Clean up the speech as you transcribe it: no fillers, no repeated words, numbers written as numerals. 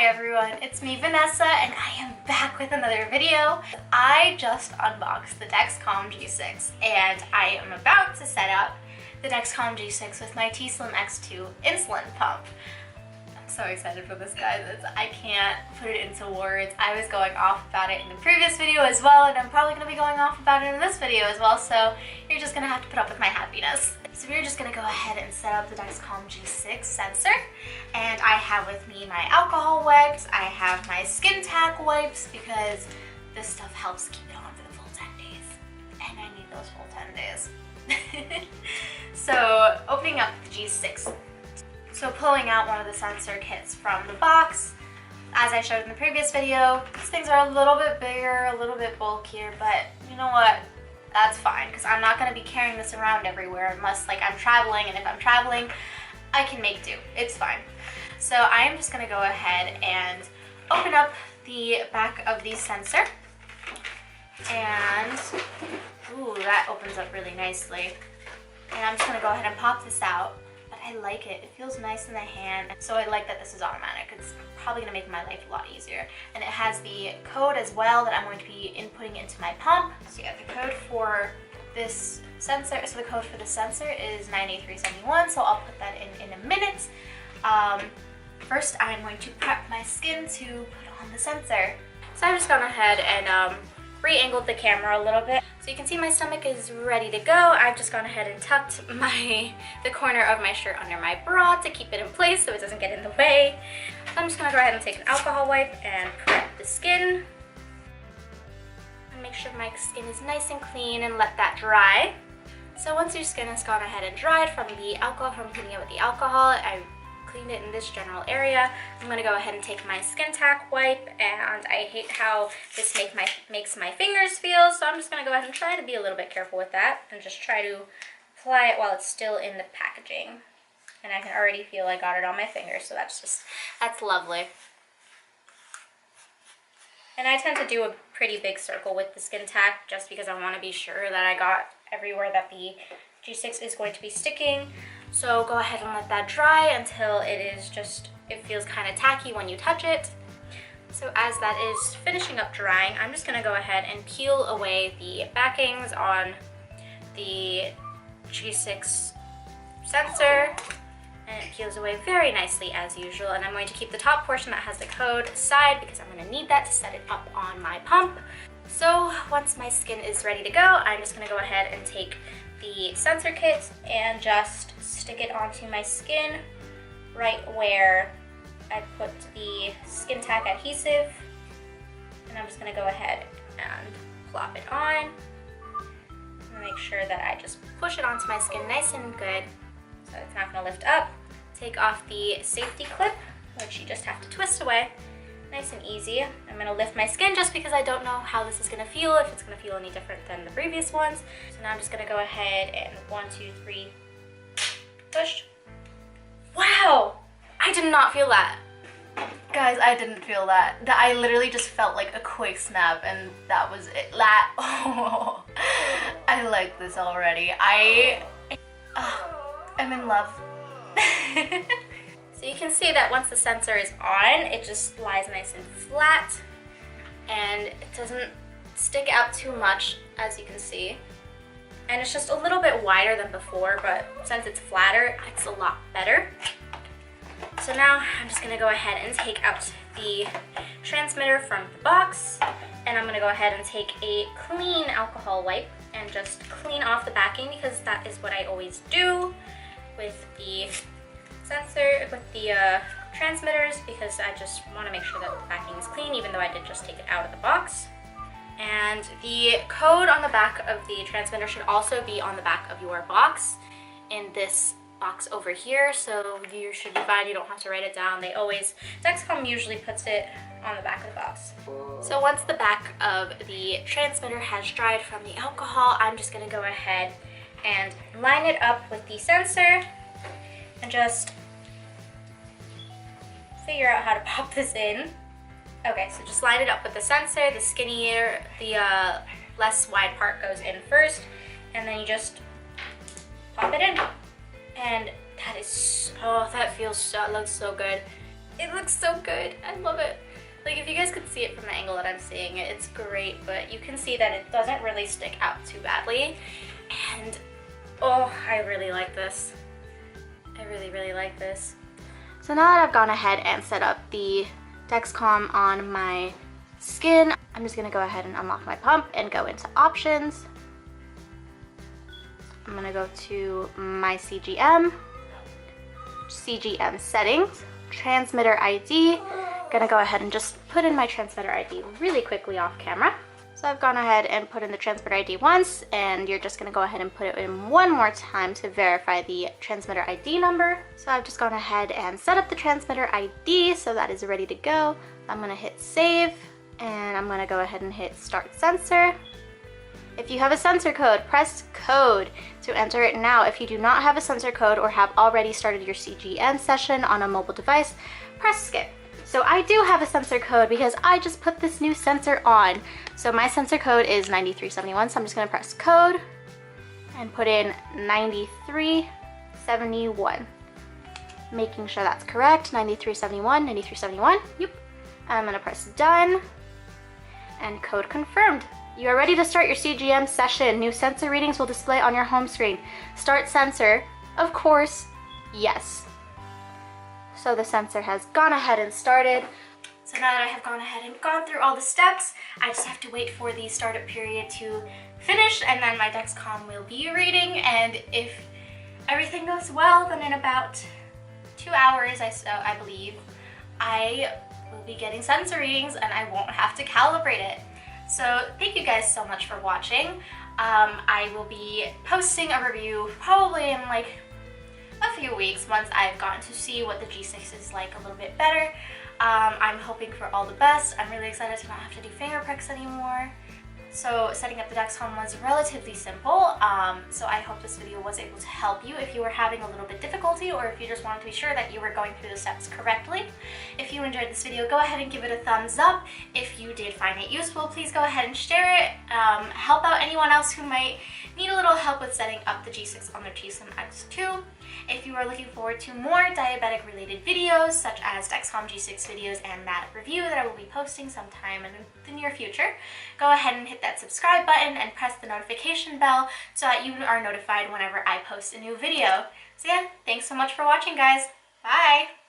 everyone, it's me Vanessa and I am back with another video. I just unboxed the Dexcom G6 and I am about to set up the Dexcom G6 with my t:slim X2 insulin pump. I'm so excited for this, guys. I can't put it into words. I was going off about it in the previous video as well, and I'm probably going to be going off about it in this video as well, so you're just going to have to put up with my happiness. So we're just going to go ahead and set up the Dexcom G6 sensor, and I have with me my alcohol wipes, I have my skin tack wipes because this stuff helps keep it on for the full 10 days, and I need those full 10 days. So opening up the G6. So pulling out one of the sensor kits from the box. As I showed in the previous video, these things are a little bit bigger, a little bit bulkier, but you know what? That's fine, because I'm not going to be carrying this around everywhere unless I'm traveling, and if I'm traveling, I can make do. It's fine. So I'm just going to go ahead and open up the back of the sensor. And, ooh, that opens up really nicely. And I'm just going to go ahead and pop this out. But I like it. It feels nice in the hand. So I like that this is automatic. It's probably going to make my life a lot easier. And it has the code as well that I'm going to be inputting into my pump. So yeah, the code for this sensor, so the code for the sensor is 98371. So I'll put that in a minute. First, I'm going to prep my skin to put on the sensor. So I've just gone ahead and re-angled the camera a little bit. So you can see my stomach is ready to go. I've just gone ahead and tucked the corner of my shirt under my bra to keep it in place so it doesn't get in the way. So I'm just gonna go ahead and take an alcohol wipe and prep the skin. And make sure my skin is nice and clean and let that dry. So once your skin has gone ahead and dried from the alcohol, from cleaning it with the alcohol, I cleaned it in this general area. I'm going to go ahead and take my skin tack wipe, and I hate how this makes my fingers feel, so I'm just going to go ahead and try to be a little bit careful with that and just try to apply it while it's still in the packaging. And I can already feel I got it on my fingers, so that's lovely. And I tend to do a pretty big circle with the skin tack just because I want to be sure that I got everywhere that the G6 is going to be sticking. So go ahead and let that dry until it feels kind of tacky when you touch it. So as that is finishing up drying, I'm just going to go ahead and peel away the backings on the G6 sensor. And it peels away very nicely as usual. And I'm going to keep the top portion that has the code aside because I'm going to need that to set it up on my pump. So once my skin is ready to go, I'm just going to go ahead and take the sensor kit and just stick it onto my skin right where I put the skin tack adhesive. And I'm just going to go ahead and plop it on. And make sure that I just push it onto my skin nice and good so it's not going to lift up. Take off the safety clip, which you just have to twist away. Nice and easy. I'm going to lift my skin just because I don't know how this is going to feel, if it's going to feel any different than the previous ones. So now I'm just going to go ahead and 1, 2, 3, push. Wow! I did not feel that. Guys, I didn't feel that. I literally just felt like a quick snap, and that was it. Oh, I like this already. I'm in love. So you can see that once the sensor is on, it just lies nice and flat, and it doesn't stick out too much, as you can see. And it's just a little bit wider than before, but since it's flatter, it's a lot better. So now I'm just gonna go ahead and take out the transmitter from the box, and I'm gonna go ahead and take a clean alcohol wipe and just clean off the backing, because that is what I always do with the sensor, with the transmitters, because I just want to make sure that the backing is clean, even though I did just take it out of the box. And the code on the back of the transmitter should also be on the back of your box, in this box over here, so you should be fine. You don't have to write it down. Dexcom usually puts it on the back of the box. So once the back of the transmitter has dried from the alcohol, I'm just going to go ahead and line it up with the sensor and just figure out how to pop this in. Okay, so just line it up with the sensor. The skinnier, the less wide part goes in first, and then you just pop it in. And that is so, that looks so good. It looks so good. I love it. Like, if you guys could see it from the angle that I'm seeing it, it's great, but you can see that it doesn't really stick out too badly. And, oh, I really like this. I really, really like this. So now that I've gone ahead and set up the Dexcom on my skin, I'm just gonna go ahead and unlock my pump and go into options. I'm gonna go to my CGM settings, transmitter ID. Gonna go ahead and just put in my transmitter ID really quickly off camera. So I've gone ahead and put in the transmitter ID once, and you're just gonna go ahead and put it in one more time to verify the transmitter ID number. So I've just gone ahead and set up the transmitter ID, so that is ready to go. I'm gonna hit save, and I'm gonna go ahead and hit start sensor. If you have a sensor code, press code to enter it now. If you do not have a sensor code or have already started your CGM session on a mobile device, press skip. So I do have a sensor code because I just put this new sensor on. So my sensor code is 9371, so I'm just gonna press code and put in 9371. Making sure that's correct, 9371, 9371, yep. I'm gonna press done, and code confirmed. You are ready to start your CGM session. New sensor readings will display on your home screen. Start sensor, of course, yes. So the sensor has gone ahead and started. So now that I have gone ahead and gone through all the steps, I just have to wait for the startup period to finish, and then my Dexcom will be reading, and if everything goes well, then in about 2 hours, I believe, I will be getting sensor readings and I won't have to calibrate it. So thank you guys so much for watching. I will be posting a review probably in like a few weeks once I've gotten to see what the G6 is like a little bit better. I'm hoping for all the best. I'm really excited to not have to do finger pricks anymore. So setting up the Dexcom was relatively simple, so I hope this video was able to help you if you were having a little bit difficulty, or if you just wanted to be sure that you were going through the steps correctly. If you enjoyed this video, go ahead and give it a thumbs up. If you did find it useful, please go ahead and share it. Help out anyone else who might need a little help with setting up the G6 on their t:slim X2. If you are looking forward to more diabetic related videos, such as Dexcom G6 videos and that review that I will be posting sometime in the near future, go ahead and hit that subscribe button and press the notification bell so that you are notified whenever I post a new video. So yeah, thanks so much for watching, guys. Bye!